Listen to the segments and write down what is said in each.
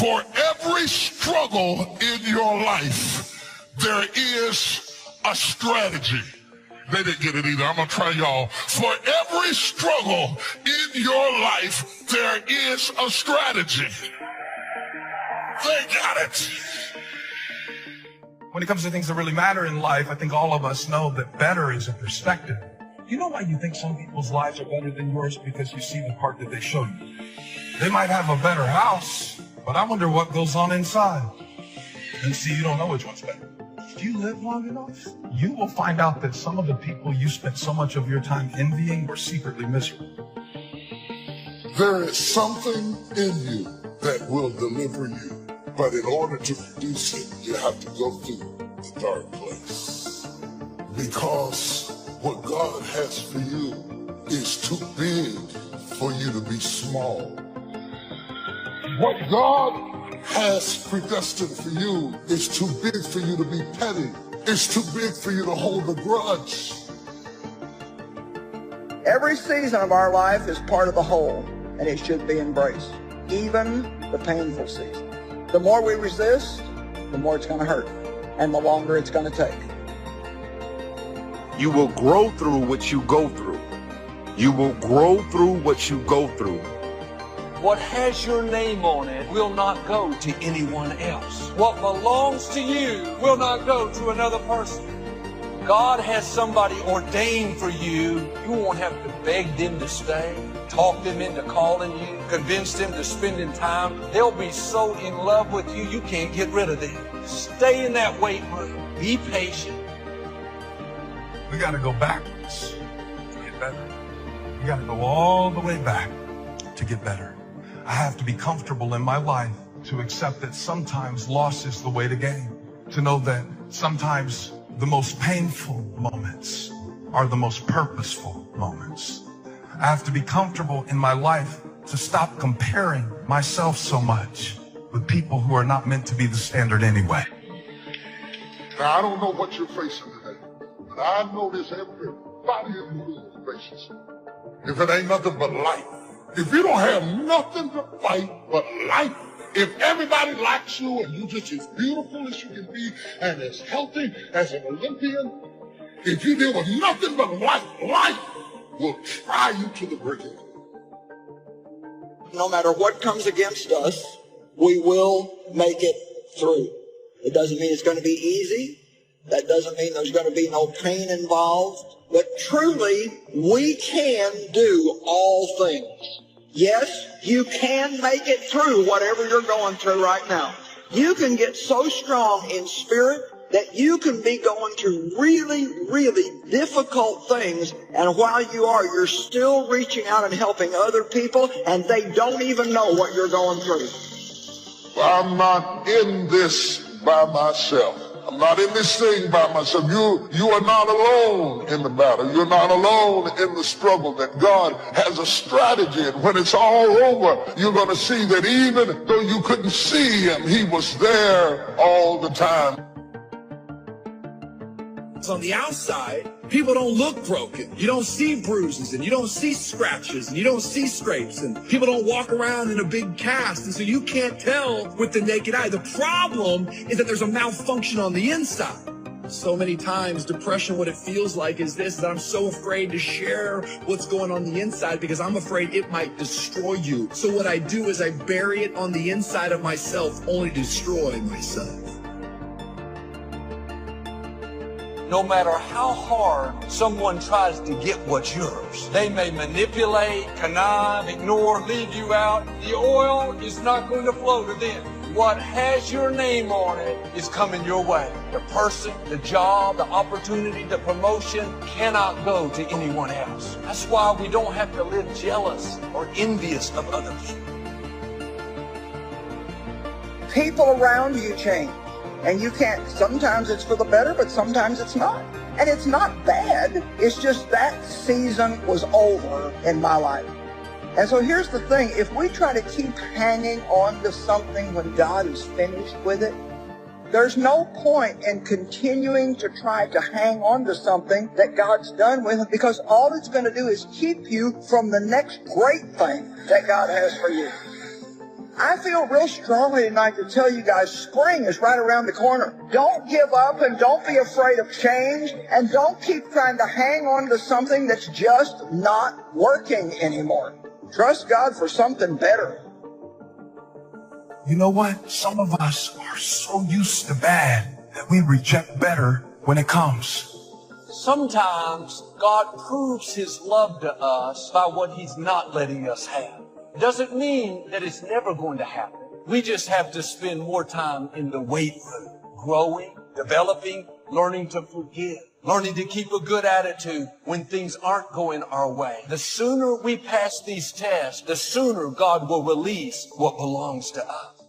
For every struggle in your life, there is a strategy. They didn't get it either. I'm going to try y'all. For every struggle in your life, there is a strategy. They got it. When it comes to things that really matter in life, I think all of us know that better is a perspective. You know why you think some people's lives are better than yours? Because you see the part that they show you. They might have a better house, but I wonder what goes on inside. And see, you don't know which one's better. If you live long enough, you will find out that some of the people you spent so much of your time envying were secretly miserable. There is something in you that will deliver you, but in order to produce it, you have to go through the dark place. Because what God has for you is too big for you to be small. What God has predestined for you is too big for you to be petty. It's too big for you to hold a grudge. Every season of our life is part of the whole, and it should be embraced, even the painful season. The more we resist, the more it's going to hurt, and the longer it's going to take. You will grow through what you go through. You will grow through what you go through. What has your name on it will not go to anyone else. What belongs to you will not go to another person. God has somebody ordained for you. You won't have to beg them to stay, talk them into calling you, convince them to spending time. They'll be so in love with you, you can't get rid of them. Stay in that weight room. Be patient. We got to go backwards to get better. We got to go all the way back to get better. I have to be comfortable in my life to accept that sometimes loss is the way to gain. To know that sometimes the most painful moments are the most purposeful moments. I have to be comfortable in my life to stop comparing myself so much with people who are not meant to be the standard anyway. Now, I don't know what you're facing today, but I know this everybody in the room faces. If it ain't nothing but life, if you don't have nothing to fight but life, if everybody likes you and you just as beautiful as you can be and as healthy as an Olympian, if you deal with nothing but life, life will try you to the break. No matter what comes against us, we will make it through. It doesn't mean it's going to be easy. That doesn't mean there's going to be no pain involved. But truly, we can do all things. Yes, you can make it through whatever you're going through right now. You can get so strong in spirit that you can be going through really, really difficult things, and while you are, you're still reaching out and helping other people, and they don't even know what you're going through. I'm not in this by myself. I'm not in this thing by myself. You are not alone in the battle. You're not alone in the struggle. That God has a strategy, and when it's all over, you're going to see that even though you couldn't see him, he was there all the time. On the outside, people don't look broken. You don't see bruises, and you don't see scratches, and you don't see scrapes, and people don't walk around in a big cast, and so you can't tell with the naked eye. The problem is that there's a malfunction on the inside. So many times, depression, what it feels like is this, that I'm so afraid to share what's going on the inside because I'm afraid it might destroy you. So what I do is I bury it on the inside of myself, only to destroy myself. No matter how hard someone tries to get what's yours, they may manipulate, connive, ignore, leave you out. The oil is not going to flow to them. What has your name on it is coming your way. The person, the job, the opportunity, the promotion cannot go to anyone else. That's why we don't have to live jealous or envious of other people. People around you change. And you can't, sometimes it's for the better, but sometimes it's not. And it's not bad. It's just that season was over in my life. And so here's the thing. If we try to keep hanging on to something when God is finished with it, there's no point in continuing to try to hang on to something that God's done with it, because all it's going to do is keep you from the next great thing that God has for you. I feel real strongly tonight to tell you guys spring is right around the corner. Don't give up and don't be afraid of change, and don't keep trying to hang on to something that's just not working anymore. Trust God for something better. You know what? Some of us are so used to bad that we reject better when it comes. Sometimes God proves his love to us by what he's not letting us have. Doesn't mean that it's never going to happen. We just have to spend more time in the wait room, growing, developing, learning to forgive, learning to keep a good attitude when things aren't going our way. The sooner we pass these tests, the sooner God will release what belongs to us.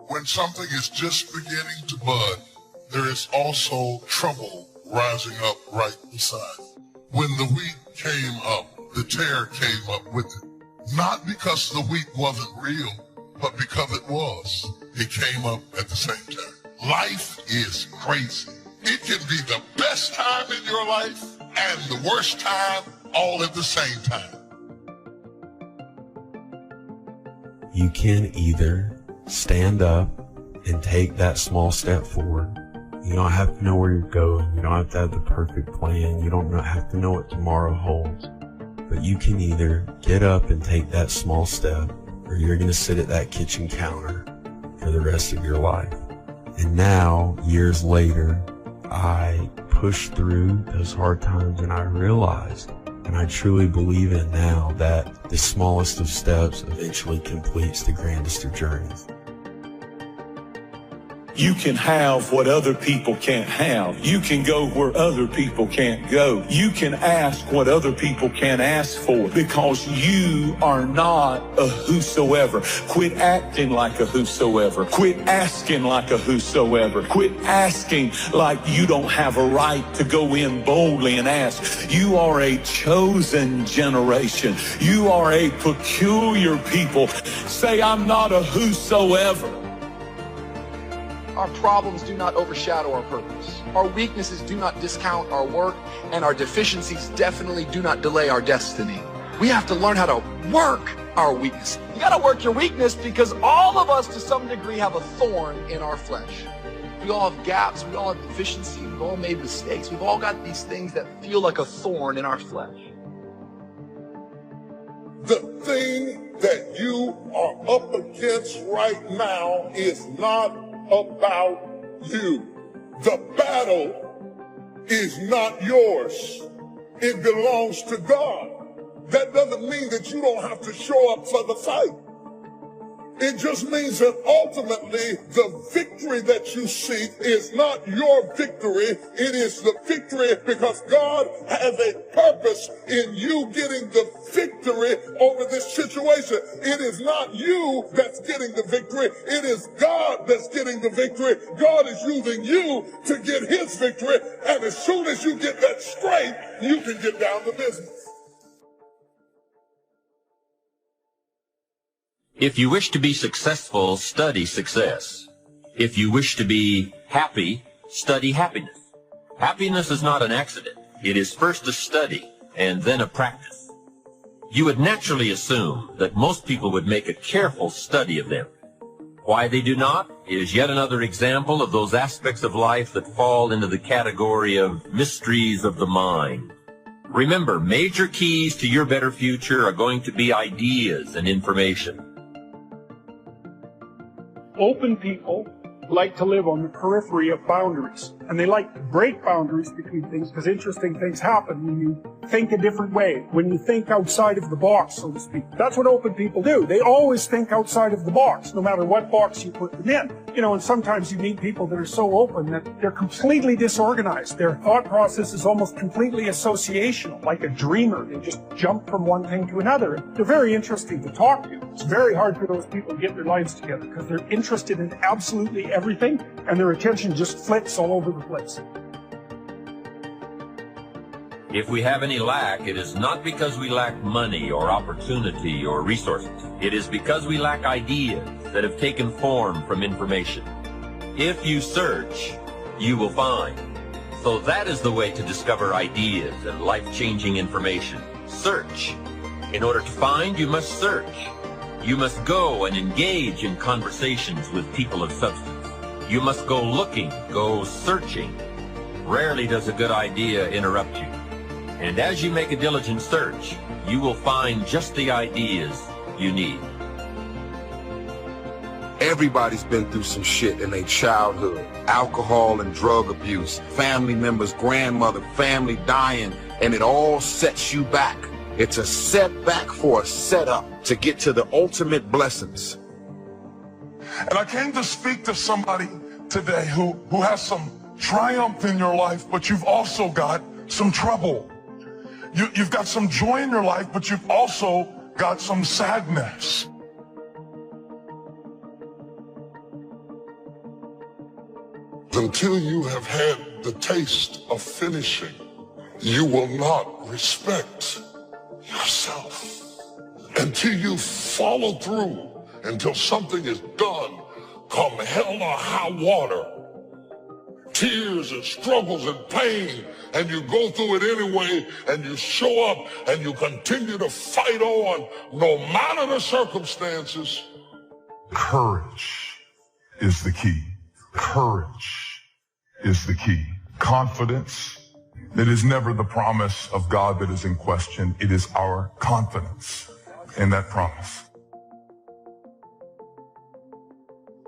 When something is just beginning to bud, there is also trouble rising up right beside. When the wheat came up, the tear came up with it. Not because the wheat wasn't real, but because it was. It came up at the same time. Life is crazy. It can be the best time in your life and the worst time all at the same time. You can either stand up and take that small step forward. You don't have to know where you're going. You don't have to have the perfect plan. You don't have to know what tomorrow holds. But you can either get up and take that small step, or you're going to sit at that kitchen counter for the rest of your life. And now, years later, I pushed through those hard times, and I realized, and I truly believe in now, that the smallest of steps eventually completes the grandest of journeys. You can have what other people can't have. You can go where other people can't go. You can ask what other people can't ask for, because you are not a whosoever. Quit acting like a whosoever. Quit asking like a whosoever. Quit asking like you don't have a right to go in boldly and ask. You are a chosen generation. You are a peculiar people. Say, I'm not a whosoever. Our problems do not overshadow our purpose. Our weaknesses do not discount our work, and our deficiencies definitely do not delay our destiny. We have to learn how to work our weakness. You gotta work your weakness, because all of us to some degree have a thorn in our flesh. We all have gaps, we all have deficiencies, we've all made mistakes. We've all got these things that feel like a thorn in our flesh. The thing that you are up against right now is not about you. The battle is not yours. It belongs to God. That doesn't mean that you don't have to show up for the fight. It just means that ultimately the victory that you seek is not your victory. It is the victory because God has a purpose in you getting the victory over this situation. It is not you that's getting the victory. It is God that's getting the victory. God is using you to get his victory. And as soon as you get that straight, you can get down to business. If you wish to be successful, study success. If you wish to be happy, study happiness. Happiness is not an accident. It is first a study and then a practice. You would naturally assume that most people would make a careful study of them. Why they do not is yet another example of those aspects of life that fall into the category of mysteries of the mind. Remember, major keys to your better future are going to be ideas and information. Open people like to live on the periphery of boundaries, and they like to break boundaries between things because interesting things happen when you think a different way, when you think outside of the box, so to speak. That's what open people do. They always think outside of the box, no matter what box you put them in. You know, and sometimes you meet people that are so open that they're completely disorganized. Their thought process is almost completely associational, like a dreamer. They just jump from one thing to another. They're very interesting to talk to. It's very hard for those people to get their lives together because they're interested in absolutely everything, and their attention just flits all over the place. If we have any lack, it is not because we lack money or opportunity or resources. It is because we lack ideas that have taken form from information. If you search, you will find. So that is the way to discover ideas and life-changing information. Search. In order to find, you must search. You must go and engage in conversations with people of substance. You must go looking, go searching. Rarely does a good idea interrupt you. And as you make a diligent search, you will find just the ideas you need. Everybody's been through some shit in their childhood. Alcohol and drug abuse, family members, grandmother, family dying, and it all sets you back. It's a setback for a setup to get to the ultimate blessings. And I came to speak to somebody today who has some triumph in your life, but you've also got some trouble. You've got some joy in your life, but you've also got some sadness. Until you have had the taste of finishing, you will not respect yourself. Until you follow through, until something is done, come hell or high water, tears and struggles and pain, and you go through it anyway, and you show up, and you continue to fight on, no matter the circumstances. Courage is the key. Courage is the key. Confidence. It is never the promise of God that is in question. It is our confidence in that promise.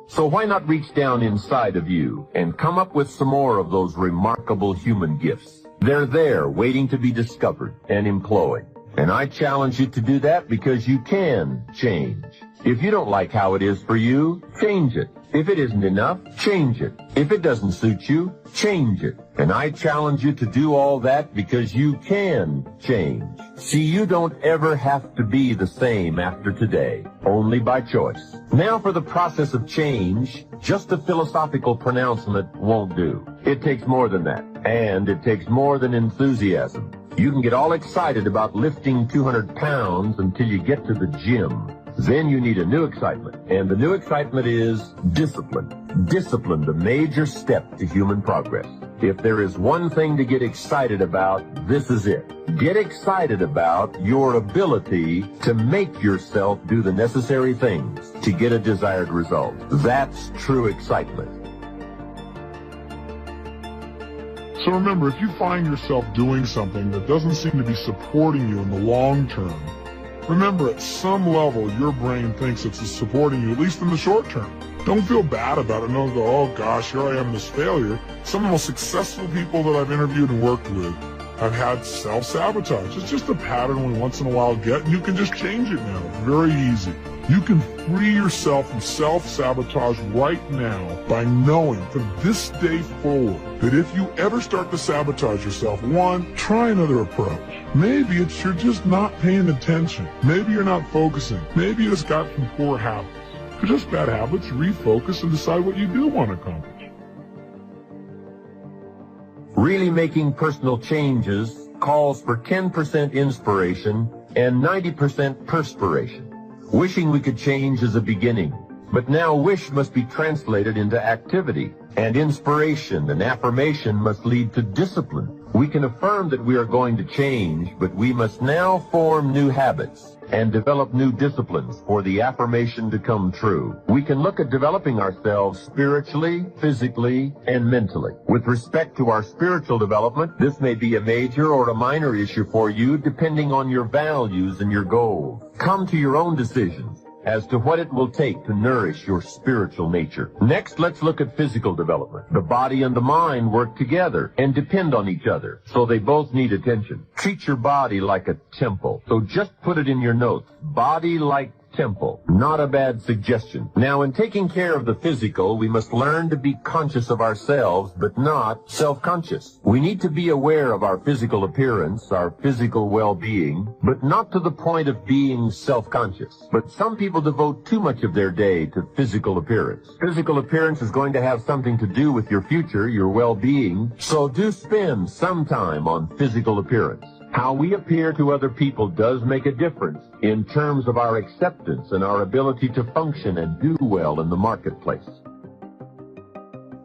So why not reach down inside of you and come up with some more of those remarkable human gifts? They're there waiting to be discovered and employed. And I challenge you to do that because you can change. If you don't like how it is for you, change it. If it isn't enough, change it. If it doesn't suit you, change it. And I challenge you to do all that because you can change. See, you don't ever have to be the same after today, only by choice. Now for the process of change, just a philosophical pronouncement won't do. It takes more than that, and it takes more than enthusiasm. You can get all excited about lifting 200 pounds until you get to the gym. Then you need a new excitement, and the new excitement is discipline. Discipline, the major step to human progress. If there is one thing to get excited about, this is it. Get excited about your ability to make yourself do the necessary things to get a desired result. That's true excitement. So remember, if you find yourself doing something that doesn't seem to be supporting you in the long term, remember, at some level, your brain thinks it's supporting you, at least in the short term. Don't feel bad about it. Don't go, oh gosh, here I am, this failure. Some of the most successful people that I've interviewed and worked with have had self-sabotage. It's just a pattern we once in a while get, and you can just change it now. It's very easy. You can free yourself from self-sabotage right now by knowing from this day forward that if you ever start to sabotage yourself, one, try another approach. Maybe it's you're just not paying attention. Maybe you're not focusing. Maybe you just got some poor habits. If they're just bad habits, refocus and decide what you do want to accomplish. Really making personal changes calls for 10% inspiration and 90% perspiration. Wishing we could change is a beginning, but now wish must be translated into activity, and inspiration and affirmation must lead to discipline. We can affirm that we are going to change, but we must now form new habits and develop new disciplines for the affirmation to come true. We can look at developing ourselves spiritually, physically, and mentally. With respect to our spiritual development, this may be a major or a minor issue for you depending on your values and your goals. Come to your own decisions as to what it will take to nourish your spiritual nature. Next, let's look at physical development. The body and the mind work together and depend on each other, so they both need attention. Treat your body like a temple. So just put it in your notes. Body like temple. Not a bad suggestion. Now, in taking care of the physical, we must learn to be conscious of ourselves, but not self-conscious. We need to be aware of our physical appearance, our physical well-being, but not to the point of being self-conscious. But some people devote too much of their day to physical appearance. Physical appearance is going to have something to do with your future, your well-being, so do spend some time on physical appearance. How we appear to other people does make a difference in terms of our acceptance and our ability to function and do well in the marketplace.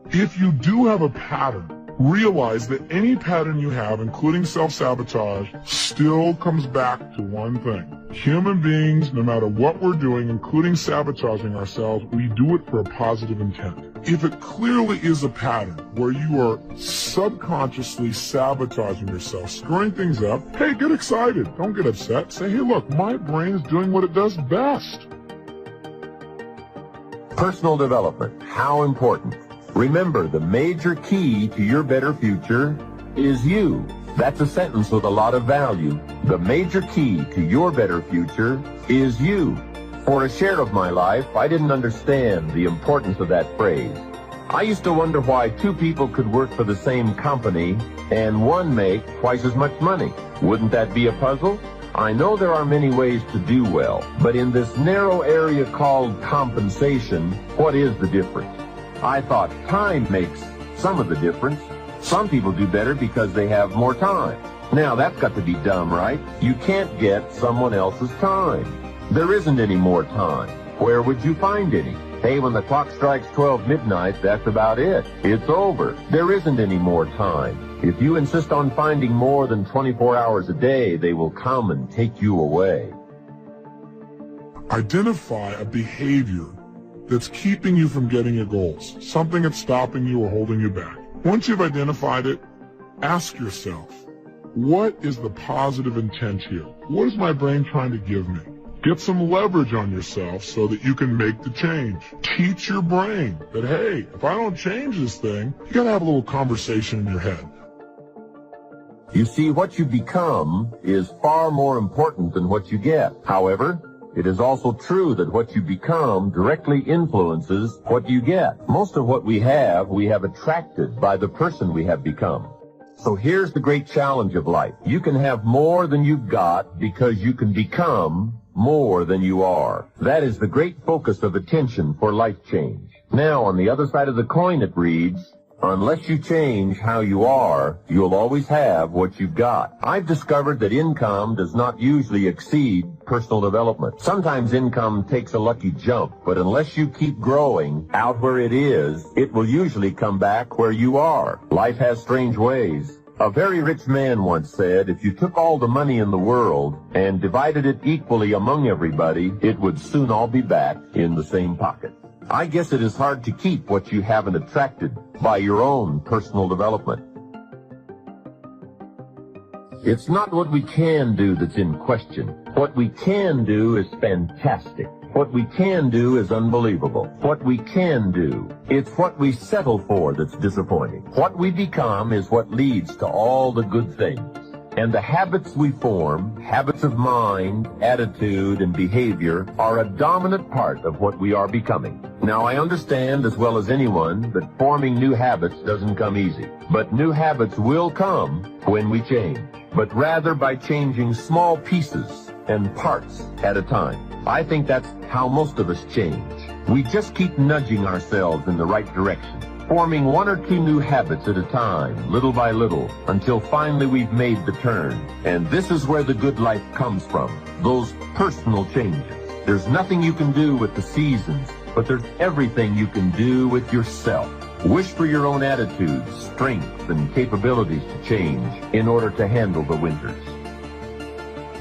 If you do have a pattern realize that any pattern you have, including self-sabotage, still comes back to one thing. Human beings, no matter what we're doing, including sabotaging ourselves, we do it for a positive intent. If it clearly is a pattern where you are subconsciously sabotaging yourself, screwing things up, hey, get excited. Don't get upset. Say, hey, look, my brain is doing what it does best. Personal development, how important. Remember, the major key to your better future is you. That's a sentence with a lot of value. The major key to your better future is you. For a share of my life, I didn't understand the importance of that phrase. I used to wonder why two people could work for the same company and one make twice as much money. Wouldn't that be a puzzle? I know there are many ways to do well, but in this narrow area called compensation, what is the difference? I thought time makes some of the difference. Some people do better because they have more time. Now that's got to be dumb, right? You can't get someone else's time. There isn't any more time. Where would you find any? Hey, when the clock strikes 12 midnight, that's about it. It's over. There isn't any more time. If you insist on finding more than 24 hours a day, they will come and take you away. Identify a behavior that's keeping you from getting your goals, something that's stopping you or holding you back. Once you've identified it, ask yourself, what is the positive intent here? What is my brain trying to give me? Get some leverage on yourself so that you can make the change. Teach your brain that, hey, if I don't change this thing, you gotta have a little conversation in your head. You see, what you become is far more important than what you get. However, it is also true that what you become directly influences what you get. Most of what we have attracted by the person we have become. So here's the great challenge of life. You can have more than you've got because you can become more than you are. That is the great focus of attention for life change. Now, on the other side of the coin, it reads, unless you change how you are, you'll always have what you've got. I've discovered that income does not usually exceed personal development. Sometimes income takes a lucky jump, but unless you keep growing out where it is, it will usually come back where you are. Life has strange ways. A very rich man once said, if you took all the money in the world and divided it equally among everybody, it would soon all be back in the same pocket. I guess it is hard to keep what you haven't attracted by your own personal development. It's not what we can do that's in question. What we can do is fantastic. What we can do is unbelievable. What we can do, it's what we settle for that's disappointing. What we become is what leads to all the good things. And the habits we form, habits of mind, attitude, and behavior, are a dominant part of what we are becoming. Now, I understand as well as anyone that forming new habits doesn't come easy. But new habits will come when we change, but rather by changing small pieces and parts at a time. I think that's how most of us change. We just keep nudging ourselves in the right direction, forming one or two new habits at a time, little by little, until finally we've made the turn. And this is where the good life comes from, those personal changes. There's nothing you can do with the seasons, but there's everything you can do with yourself. Wish for your own attitude, strength, and capabilities to change in order to handle the winters.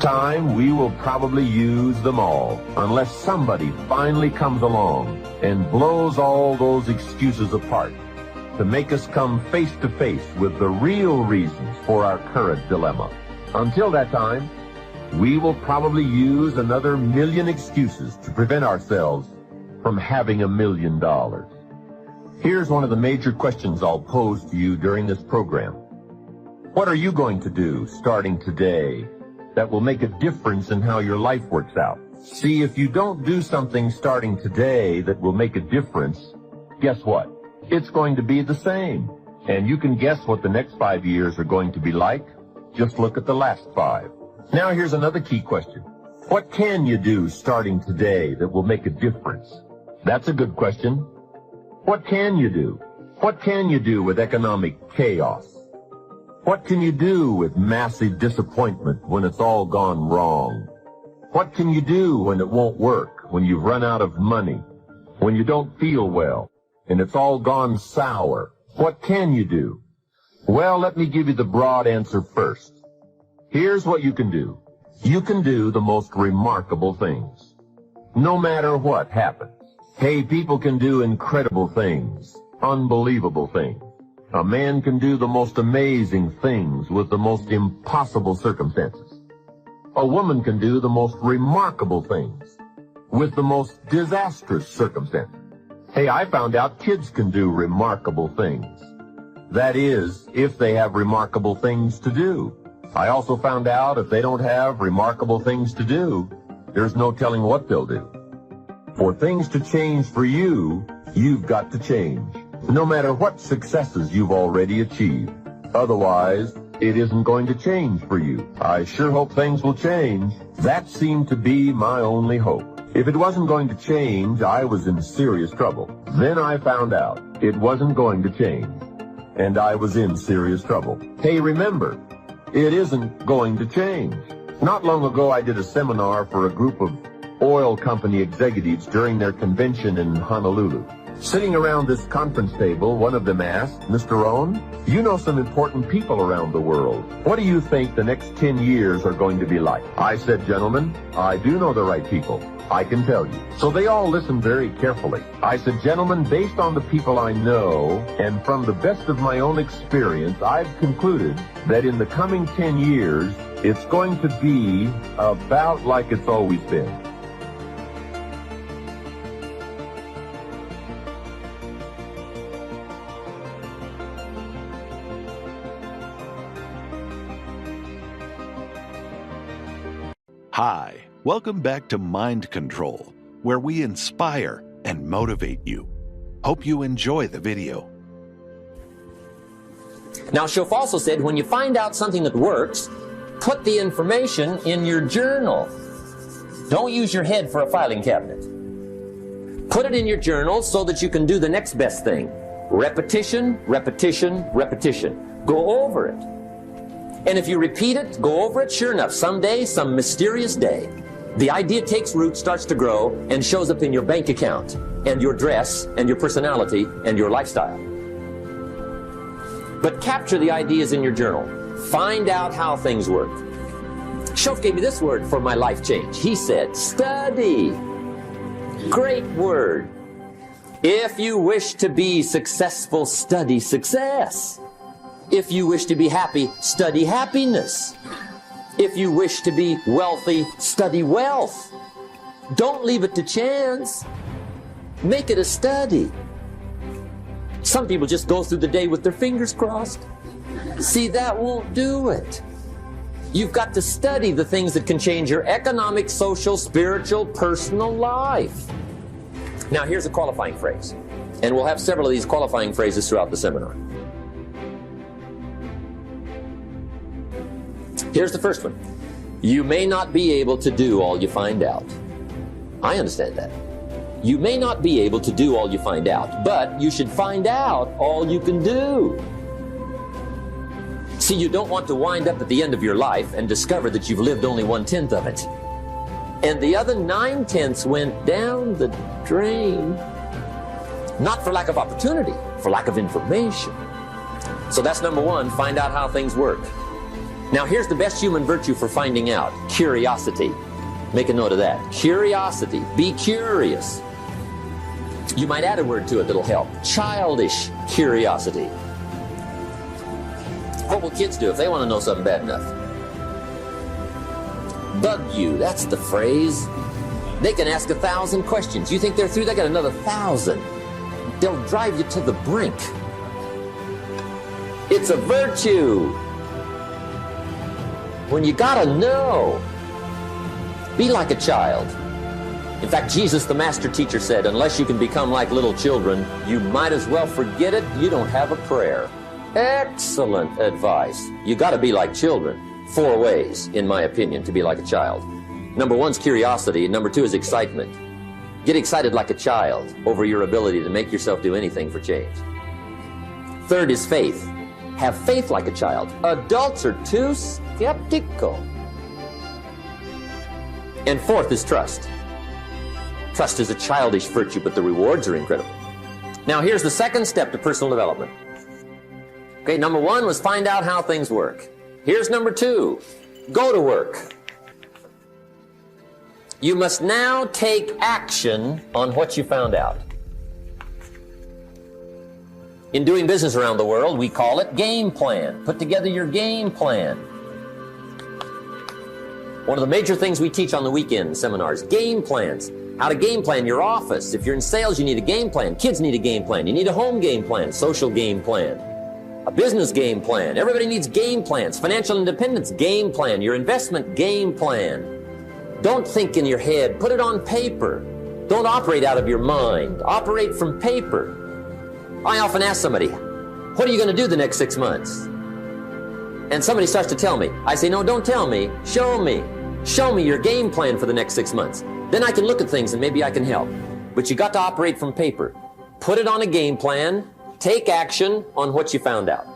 Time, we will probably use them all, unless somebody finally comes along and blows all those excuses apart to make us come face to face with the real reasons for our current dilemma. Until that time, we will probably use another million excuses to prevent ourselves from having $1 million. Here's one of the major questions I'll pose to you during this program. What are you going to do starting today that will make a difference in how your life works out? See, if you don't do something starting today that will make a difference, guess what? It's going to be the same. And you can guess what the next 5 years are going to be like. Just look at the last 5. Now here's another key question. What can you do starting today that will make a difference? That's a good question. What can you do? What can you do with economic chaos? What can you do with massive disappointment when it's all gone wrong? What can you do when it won't work, when you've run out of money, when you don't feel well, and it's all gone sour? What can you do? Well, let me give you the broad answer first. Here's what you can do. You can do the most remarkable things, no matter what happens. Hey, people can do incredible things, unbelievable things. A man can do the most amazing things with the most impossible circumstances. A woman can do the most remarkable things with the most disastrous circumstances. Hey, I found out kids can do remarkable things. That is, if they have remarkable things to do. I also found out if they don't have remarkable things to do, there's no telling what they'll do. For things to change for you, you've got to change, no matter what successes you've already achieved. Otherwise, it isn't going to change for you. I sure hope things will change. That seemed to be my only hope. If it wasn't going to change, I was in serious trouble. Then I found out it wasn't going to change, and I was in serious trouble. Hey, remember, it isn't going to change. Not long ago, I did a seminar for a group of oil company executives during their convention in Honolulu. Sitting around this conference table, one of them asked, Mr. Rohn, you know some important people around the world. What do you think the next 10 years are going to be like? I said, gentlemen, I do know the right people. I can tell you. So they all listened very carefully. I said, gentlemen, based on the people I know and from the best of my own experience, I've concluded that in the coming 10 years, it's going to be about like it's always been. Hi, welcome back to Mind Control, where we inspire and motivate you. Hope you enjoy the video. Now, Schoff also said, when you find out something that works, put the information in your journal. Don't use your head for a filing cabinet. Put it in your journal so that you can do the next best thing. Repetition, repetition, repetition. Go over it. And if you repeat it, go over it, sure enough, someday, some mysterious day, the idea takes root, starts to grow, and shows up in your bank account, and your dress, and your personality, and your lifestyle. But capture the ideas in your journal. Find out how things work. Schoff gave me this word for my life change. He said, study. Great word. If you wish to be successful, study success. If you wish to be happy, study happiness. If you wish to be wealthy, study wealth. Don't leave it to chance. Make it a study. Some people just go through the day with their fingers crossed. See, that won't do it. You've got to study the things that can change your economic, social, spiritual, personal life. Now, here's a qualifying phrase. And we'll have several of these qualifying phrases throughout the seminar. Here's the first one. You may not be able to do all you find out. I understand that. You may not be able to do all you find out, but you should find out all you can do. See, you don't want to wind up at the end of your life and discover that you've lived only 1/10 of it. And the other 9/10 went down the drain. Not for lack of opportunity, for lack of information. So that's number one, find out how things work. Now here's the best human virtue for finding out, curiosity. Make a note of that. Curiosity. Be curious. You might add a word to it that'll help. Childish curiosity. What will kids do if they want to know something bad enough? Bug you, that's the phrase. They can ask 1,000 questions. You think they're through? They got another 1,000. They'll drive you to the brink. It's a virtue. When you gotta know, be like a child. In fact, Jesus, the master teacher, said, unless you can become like little children, you might as well forget it. You don't have a prayer. Excellent advice. You gotta be like children. 4 ways, in my opinion, to be like a child. Number 1 is curiosity, and number 2 is excitement. Get excited like a child over your ability to make yourself do anything for change. 3rd is faith. Have faith like a child. Adults are too skeptical. And 4th is trust. Trust is a childish virtue, but the rewards are incredible. Now here's the 2nd step to personal development. Okay, number one was find out how things work. Here's number two, go to work. You must now take action on what you found out. In doing business around the world, we call it game plan. Put together your game plan. One of the major things we teach on the weekend seminars, game plans. How to game plan your office. If you're in sales, you need a game plan. Kids need a game plan. You need a home game plan, social game plan, a business game plan. Everybody needs game plans. Financial independence, game plan. Your investment, game plan. Don't think in your head. Put it on paper. Don't operate out of your mind. Operate from paper. I often ask somebody, what are you going to do the next 6 months? And somebody starts to tell me. I say, no, don't tell me. Show me. Show me your game plan for the next 6 months. Then I can look at things and maybe I can help. But you got to operate from paper. Put it on a game plan. Take action on what you found out.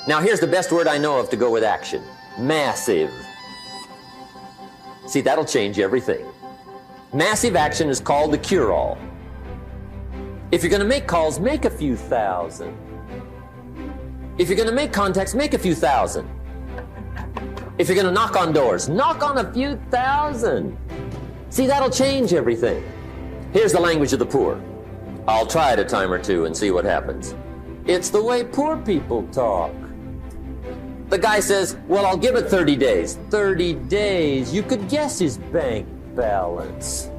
Now here's the best word I know of to go with action. Massive. See, that'll change everything. Massive action is called the cure-all. If you're going to make calls, make a few thousand. If you're going to make contacts, make a few thousand. If you're going to knock on doors, knock on a few thousand. See, that'll change everything. Here's the language of the poor. I'll try it a time or two and see what happens. It's the way poor people talk. The guy says, well, I'll give it 30 days. 30 days. You could guess his bank balance.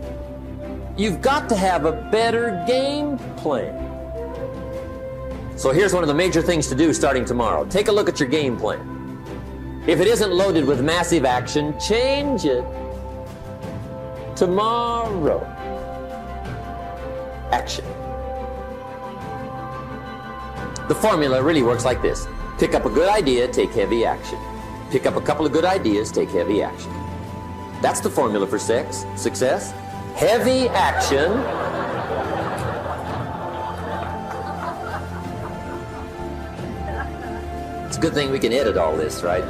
You've got to have a better game plan. So here's one of the major things to do starting tomorrow. Take a look at your game plan. If it isn't loaded with massive action, change it tomorrow. Action. The formula really works like this. Pick up a good idea, take heavy action. Pick up a couple of good ideas, take heavy action. That's the formula for success. Heavy action. It's a good thing we can edit all this, right?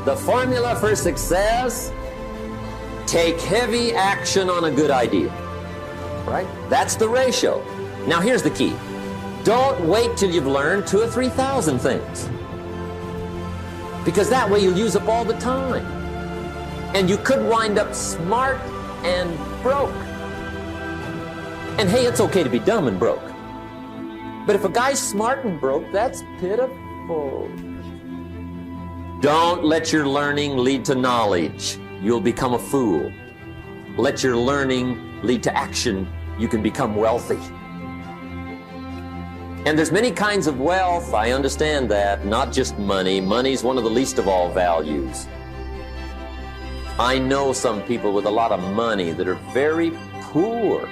The formula for success, take heavy action on a good idea, right? That's the ratio. Now here's the key. Don't wait till you've learned 2,000 or 3,000 things. Because that way you'll use up all the time. And you could wind up smart and broke. And hey, it's okay to be dumb and broke. But if a guy's smart and broke, that's pitiful. Don't let your learning lead to knowledge. You'll become a fool. Let your learning lead to action. You can become wealthy. And there's many kinds of wealth, I understand that, not just money. Money's one of the least of all values. I know some people with a lot of money that are very poor.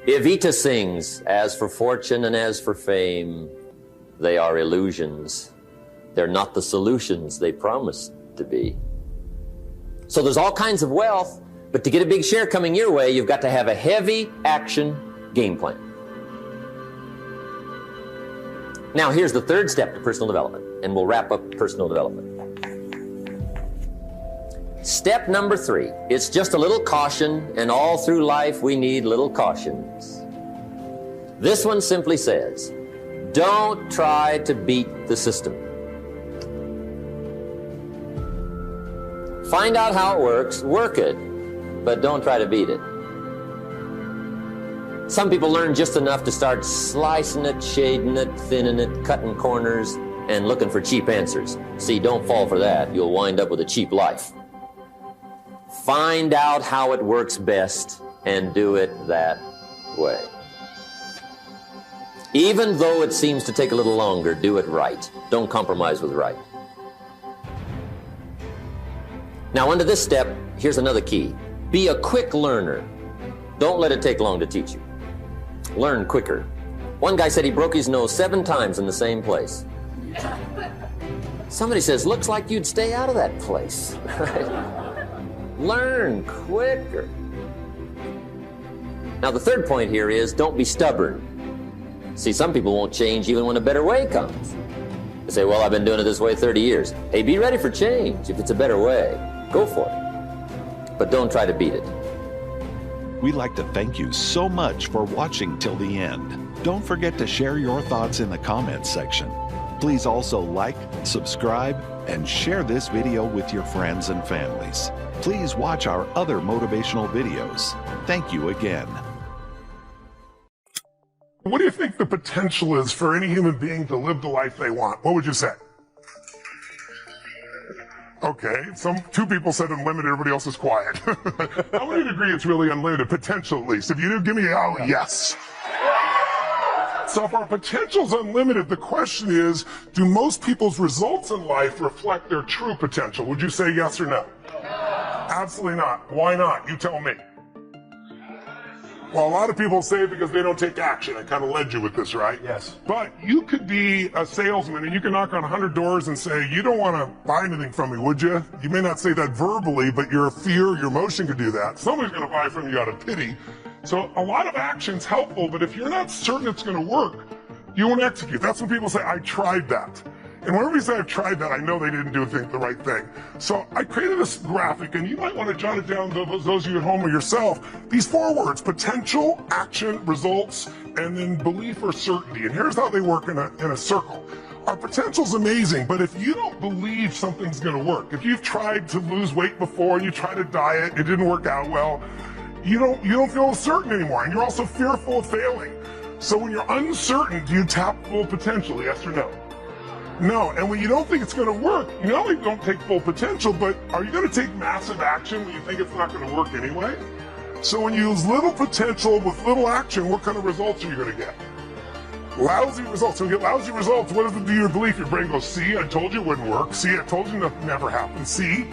Evita sings, as for fortune and as for fame, they are illusions. They're not the solutions they promised to be. So there's all kinds of wealth, but to get a big share coming your way, you've got to have a heavy action game plan. Now here's the third step to personal development, and we'll wrap up personal development. Step number 3, it's just a little caution, and all through life we need little cautions. This one simply says, don't try to beat the system. Find out how it works, work it, but don't try to beat it. Some people learn just enough to start slicing it, shading it, thinning it, cutting corners, and looking for cheap answers. See, don't fall for that. You'll wind up with a cheap life. Find out how it works best and do it that way. Even though it seems to take a little longer, do it right. Don't compromise with right. Now, under this step, here's another key. Be a quick learner. Don't let it take long to teach you. Learn quicker. One guy said he broke his nose 7 times in the same place. Somebody says, looks like you'd stay out of that place. Learn quicker. Now, the third point here is don't be stubborn. See, some people won't change even when a better way comes. They say, well, I've been doing it this way 30 years. Hey, be ready for change. If it's a better way, go for it. But don't try to beat it. We'd like to thank you so much for watching till the end. Don't forget to share your thoughts in the comments section. Please also like, subscribe, and share this video with your friends and families. Please watch our other motivational videos. Thank you again. What do you think the potential is for any human being to live the life they want? What would you say? Okay, two people said unlimited, everybody else is quiet. How many agree it's really unlimited? Potential, at least. If you do, give me a yes. So if our potential's unlimited, the question is, do most people's results in life reflect their true potential? Would you say yes or no? Absolutely not. Why not? You tell me. Well, a lot of people say it because they don't take action. I kind of led you with this, right? Yes. But you could be a salesman and you can knock on 100 doors and say, you don't want to buy anything from me, would you? You may not say that verbally, but your fear, your emotion could do that. Somebody's going to buy from you out of pity. So a lot of action's helpful, but if you're not certain it's going to work, you won't execute. That's when people say, I tried that. And whenever you say I've tried that, I know they didn't do the right thing. So I created this graphic, and you might want to jot it down, those of you at home or yourself. These 4 words: potential, action, results, and then belief or certainty. And here's how they work in a circle. Our potential's amazing, but if you don't believe something's going to work, if you've tried to lose weight before, you tried a diet, it didn't work out well, you don't feel certain anymore, and you're also fearful of failing. So when you're uncertain, do you tap full potential, yes or no? No, and when you don't think it's going to work, you not only don't take full potential, but are you going to take massive action when you think it's not going to work anyway? So when you use little potential with little action, what kind of results are you going to get? Lousy results. When you get lousy results, what does it do to your belief? Your brain goes, see, I told you it wouldn't work. See, I told you nothing never happened. See?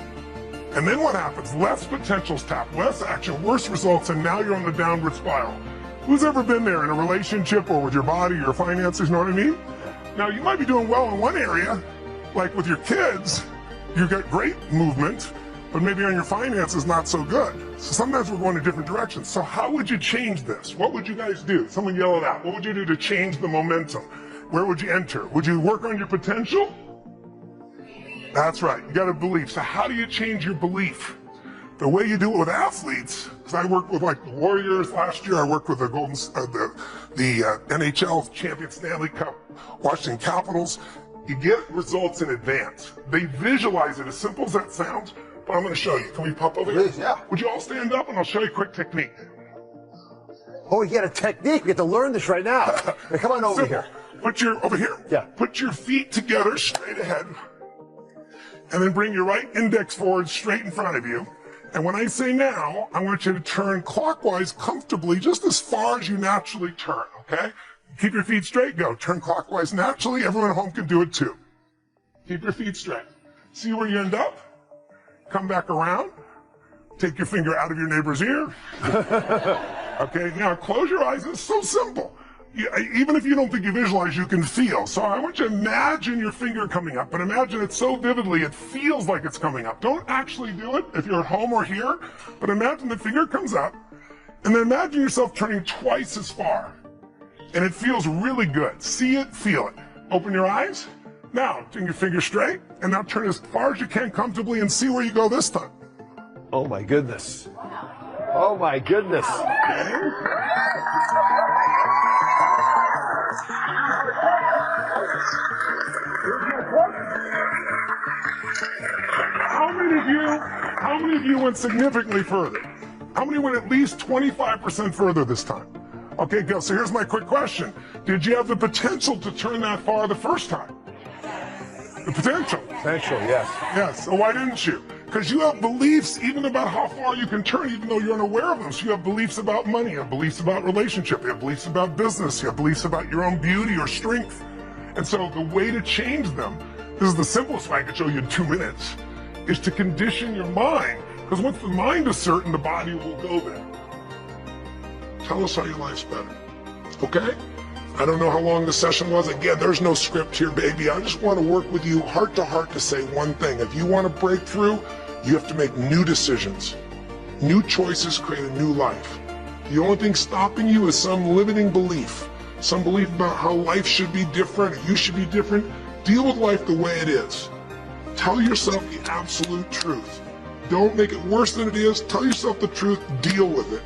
And then what happens? Less potential's tapped, less action, worse results, and now you're on the downward spiral. Who's ever been there in a relationship or with your body, your finances, you know what I mean? Now, you might be doing well in one area, like with your kids, you get great movement, but maybe on your finances, not so good. So sometimes we're going in different directions. So how would you change this? What would you guys do? Someone yell it out. What would you do to change the momentum? Where would you enter? Would you work on your potential? That's right, you got a belief. So how do you change your belief? The way you do it with athletes, because I worked with like the Warriors last year, I worked with the NHL champion Stanley Cup, Washington Capitals. You get results in advance. They visualize it, as simple as that sounds, but I'm going to show you. Can we pop over here? Please, yeah. Would you all stand up and I'll show you a quick technique. Oh, you got a technique. We get to learn this right now. Hey, come on over here. Over here. Yeah. Put your feet together straight ahead, and then bring your right index forward straight in front of you. And when I say now, I want you to turn clockwise comfortably, just as far as you naturally turn, okay? Keep your feet straight, go. Turn clockwise naturally. Everyone at home can do it too. Keep your feet straight. See where you end up? Come back around. Take your finger out of your neighbor's ear. Okay, now close your eyes. It's so simple. Even if you don't think you visualize, you can feel. So I want you to imagine your finger coming up, but imagine it so vividly it feels like it's coming up. Don't actually do it if you're at home or here, but imagine the finger comes up, and then imagine yourself turning twice as far. And it feels really good. See it, feel it. Open your eyes. Now, turn your finger straight, and now turn as far as you can comfortably and see where you go this time. Oh my goodness. Oh my goodness. Okay. How many of you went significantly further? How many went at least 25% further this time? Okay, go. So here's my quick question. Did you have the potential to turn that far the first time? The potential. Potential, yes. Yes. So why didn't you? Because you have beliefs even about how far you can turn, even though you're unaware of them. So you have beliefs about money, you have beliefs about relationship, you have beliefs about business, you have beliefs about your own beauty or strength. And so the way to change them, this is the simplest way I could show you in 2 minutes, is to condition your mind. Because once the mind is certain, the body will go there. Tell us how your life's better. Okay? I don't know how long the session was. Again, there's no script here, baby. I just want to work with you heart to heart to say one thing. If you want to break through, you have to make new decisions. New choices create a new life. The only thing stopping you is some limiting belief. Some belief about how life should be different, you should be different. Deal with life the way it is. Tell yourself the absolute truth. Don't make it worse than it is. Tell yourself the truth. Deal with it.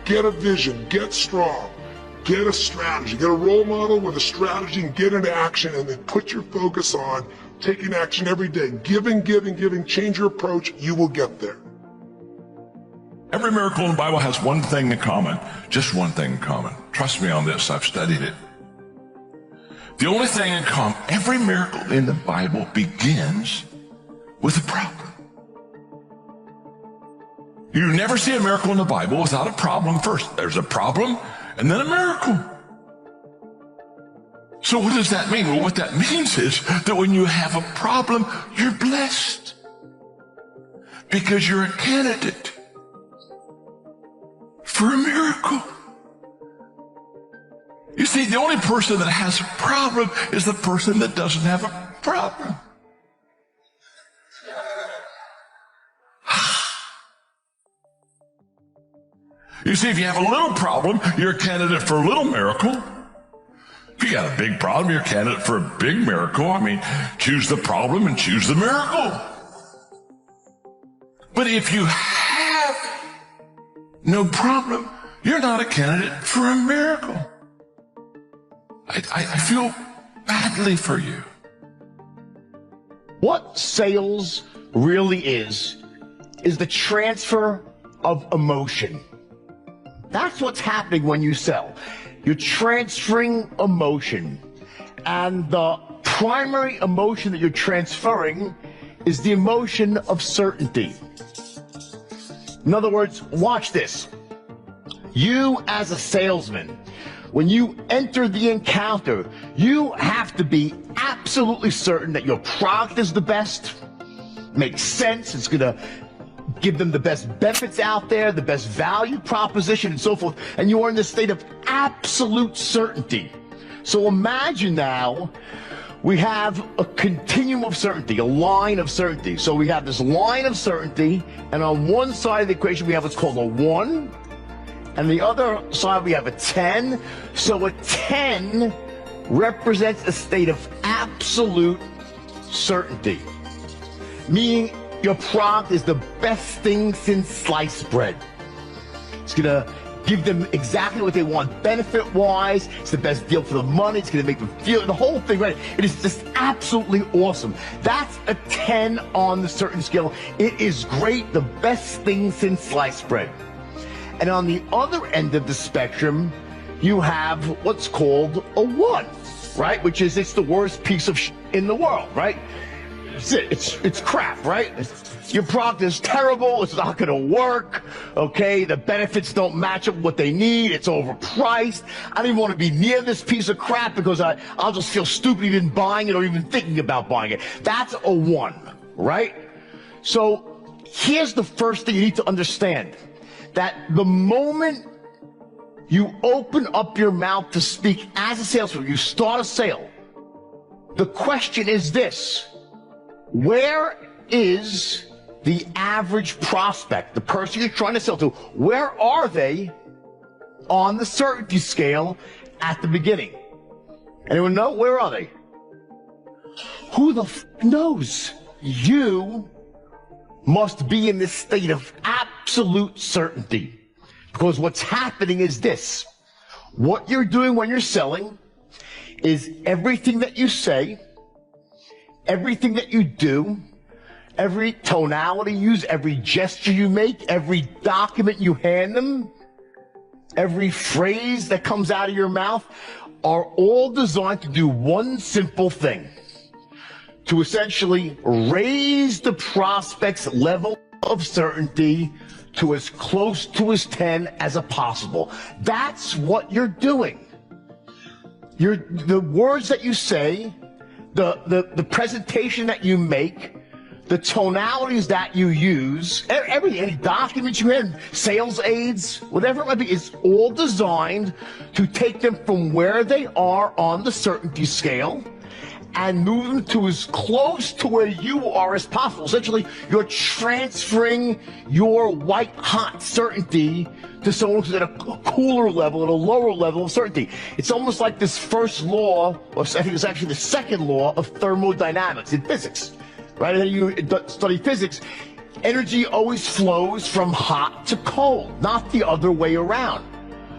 Get a vision, get strong, get a strategy, get a role model with a strategy and get into action, and then put your focus on taking action every day. Giving, change your approach, you will get there. Every miracle in the Bible has one thing in common, just one thing in common. Trust me on this, I've studied it. The only thing in common, every miracle in the Bible begins with a problem. You never see a miracle in the Bible without a problem first. There's a problem and then a miracle. So what does that mean? Well, what that means is that when you have a problem, you're blessed because you're a candidate for a miracle. You see, the only person that has a problem is the person that doesn't have a problem. You see, if you have a little problem, you're a candidate for a little miracle. If you got a big problem, you're a candidate for a big miracle. I mean, choose the problem and choose the miracle. But if you have no problem, you're not a candidate for a miracle. I feel badly for you. What sales really is the transfer of emotion. That's what's happening when you sell. You're transferring emotion. And the primary emotion that you're transferring is the emotion of certainty. In other words, watch this. You as a salesman, when you enter the encounter, you have to be absolutely certain that your product is the best, makes sense, it's going to give them the best benefits out there, the best value proposition, and so forth. And you are in this state of absolute certainty. So imagine now we have a continuum of certainty, a line of certainty. So we have this line of certainty, and on one side of the equation we have what's called a 1, and the other side we have a 10. So a 10 represents a state of absolute certainty, meaning your product is the best thing since sliced bread. It's going to give them exactly what they want benefit-wise. It's the best deal for the money. It's going to make them feel the whole thing right. It is just absolutely awesome. That's a 10 on the certainty scale. It is great, the best thing since sliced bread. And on the other end of the spectrum, you have what's called a 1, right? Which is, it's the worst piece of shit in the world, right? It's crap, right? Your product is terrible. It's not going to work. Okay, the benefits don't match up what they need. It's overpriced. I don't even want to be near this piece of crap because I'll just feel stupid even buying it or even thinking about buying it. That's a 1, right? So here's the first thing you need to understand. That the moment you open up your mouth to speak as a salesman, you start a sale, the question is this: where is the average prospect, the person you're trying to sell to? Where are they on the certainty scale at the beginning? Anyone know? Where are they? Who the f knows? You must be in this state of absolute certainty. Because what's happening is this. What you're doing when you're selling is everything that you say, everything that you do, every tonality you use, every gesture you make, every document you hand them, every phrase that comes out of your mouth are all designed to do one simple thing: to essentially raise the prospect's level of certainty to as close to his 10 as possible. That's what you're doing. The words that you say, the presentation that you make, the tonalities that you use, any documents you have, sales aids, whatever it might be, is all designed to take them from where they are on the certainty scale and move them to as close to where you are as possible. Essentially, you're transferring your white-hot certainty to someone who's at a cooler level, at a lower level of certainty. It's almost like this first law, or I think it's actually the second law of thermodynamics in physics, right? And you study physics. Energy always flows from hot to cold, not the other way around.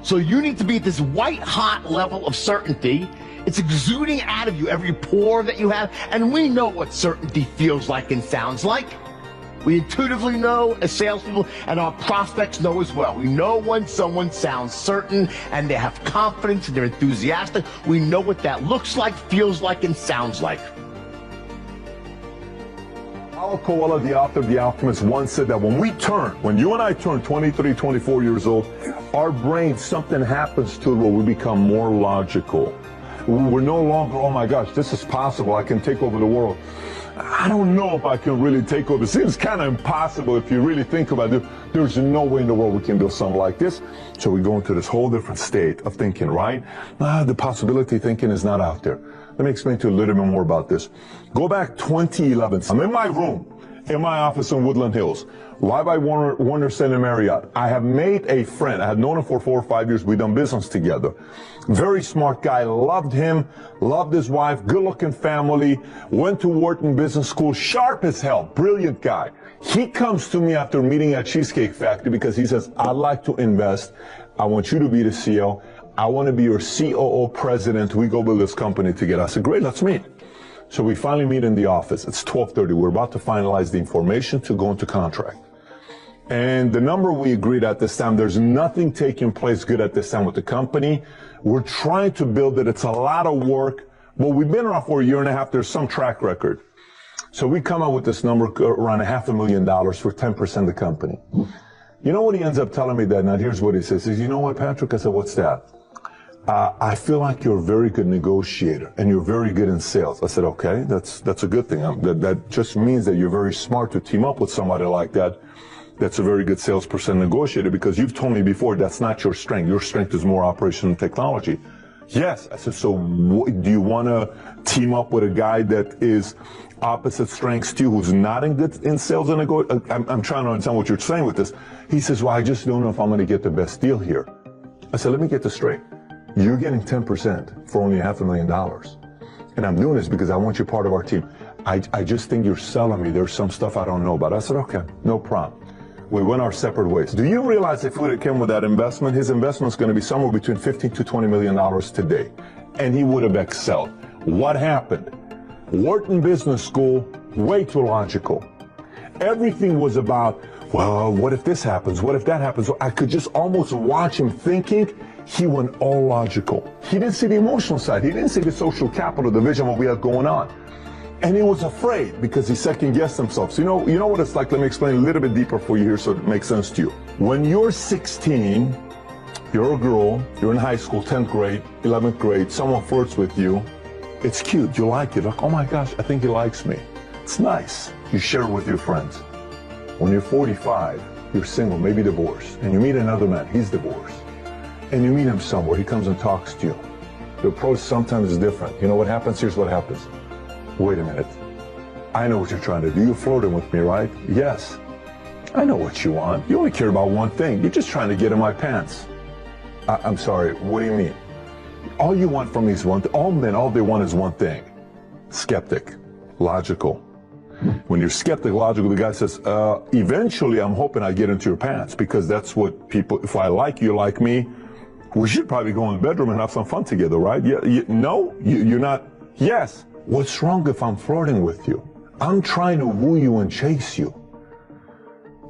So you need to be at this white-hot level of certainty. It's exuding out of you, every pore that you have, and we know what certainty feels like and sounds like. We intuitively know as salespeople, and our prospects know as well. We know when someone sounds certain and they have confidence and they're enthusiastic. We know what that looks like, feels like, and sounds like. Paulo Coelho, the author of The Alchemist, once said that when you and I turn 23, 24 years old, our brain, something happens to it where we become more logical. We're no longer, oh my gosh, this is possible, I can take over the world. I don't know if I can really take over. It seems kind of impossible if you really think about it. There's no way in the world we can do something like this. So we go into this whole different state of thinking, right? The possibility thinking is not out there. Let me explain to you a little bit more about this. Go back 2011. I'm in my room, in my office in Woodland Hills, right by Warner Center Marriott. I have made a friend. I had known him for 4 or 5 years. We've done business together. Very smart guy. Loved him. Loved his wife. Good-looking family. Went to Wharton Business School. Sharp as hell. Brilliant guy. He comes to me after meeting at Cheesecake Factory because he says, I'd like to invest. I want you to be the CEO. I want to be your COO president. We go build this company together. I said, great, let's meet. So we finally meet in the office. It's 12:30. We're about to finalize the information to go into contract. And the number we agreed at this time, there's nothing taking place good at this time with the company. We're trying to build it. It's a lot of work. Well, we've been around for a year and a half. There's some track record. So we come out with this number around $500,000 for 10% of the company. You know what he ends up telling me that night? Here's what he says. He says, you know what, Patrick? I said, what's that? I feel like you're a very good negotiator and you're very good in sales. I said, okay, that's a good thing. That just means that you're very smart to team up with somebody like that. That's a very good salesperson negotiator, because you've told me before that's not your strength. Your strength is more operation and technology. Yes. I said, so do you want to team up with a guy that is opposite strengths to you, who's not in sales and negotiation? I'm trying to understand what you're saying with this. He says, well, I just don't know if I'm going to get the best deal here. I said, let me get this straight. You're getting 10% for only $500,000. And I'm doing this because I want you part of our team. I just think you're selling me. There's some stuff I don't know about. I said, okay, no problem. We went our separate ways. Do you realize if we would have come with that investment, his investment is going to be somewhere between $15 to $20 million today. And he would have excelled. What happened? Wharton Business School, way too logical. Everything was about, well, what if this happens? What if that happens? I could just almost watch him thinking. He went all logical. He didn't see the emotional side. He didn't see the social capital, the vision, what we had going on. And he was afraid because he second-guessed himself. So you know what it's like? Let me explain a little bit deeper for you here so it makes sense to you. When you're 16, you're a girl, you're in high school, 10th grade, 11th grade, someone flirts with you. It's cute. You like it. Like, oh my gosh, I think he likes me. It's nice. You share it with your friends. When you're 45, you're single, maybe divorced, and you meet another man, he's divorced. And you meet him somewhere, he comes and talks to you. The approach sometimes is different. You know what happens? Here's what happens. Wait a minute. I know what you're trying to do. You're flirting with me, right? Yes. I know what you want. You only care about one thing. You're just trying to get in my pants. I'm sorry, what do you mean? All you want from me is one thing. All men, all they want is one thing. Skeptic. Logical. When you're skeptic, logical, the guy says, eventually I'm hoping I get into your pants, because that's what people, if I like you, like me, we should probably go in the bedroom and have some fun together, right? No? You're not? Yes. What's wrong if I'm flirting with you? I'm trying to woo you and chase you.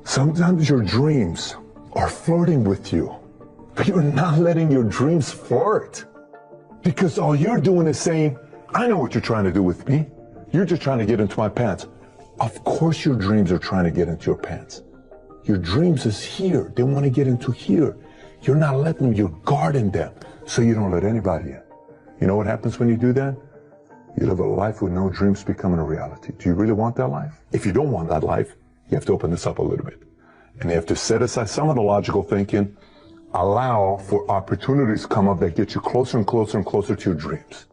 Sometimes your dreams are flirting with you, but you're not letting your dreams flirt. Because all you're doing is saying, I know what you're trying to do with me. You're just trying to get into my pants. Of course your dreams are trying to get into your pants. Your dreams is here. They want to get into here. You're not letting them. You're guarding them so you don't let anybody in. You know what happens when you do that? You live a life with no dreams becoming a reality. Do you really want that life? If you don't want that life, you have to open this up a little bit. And you have to set aside some of the logical thinking, allow for opportunities to come up that get you closer and closer and closer to your dreams.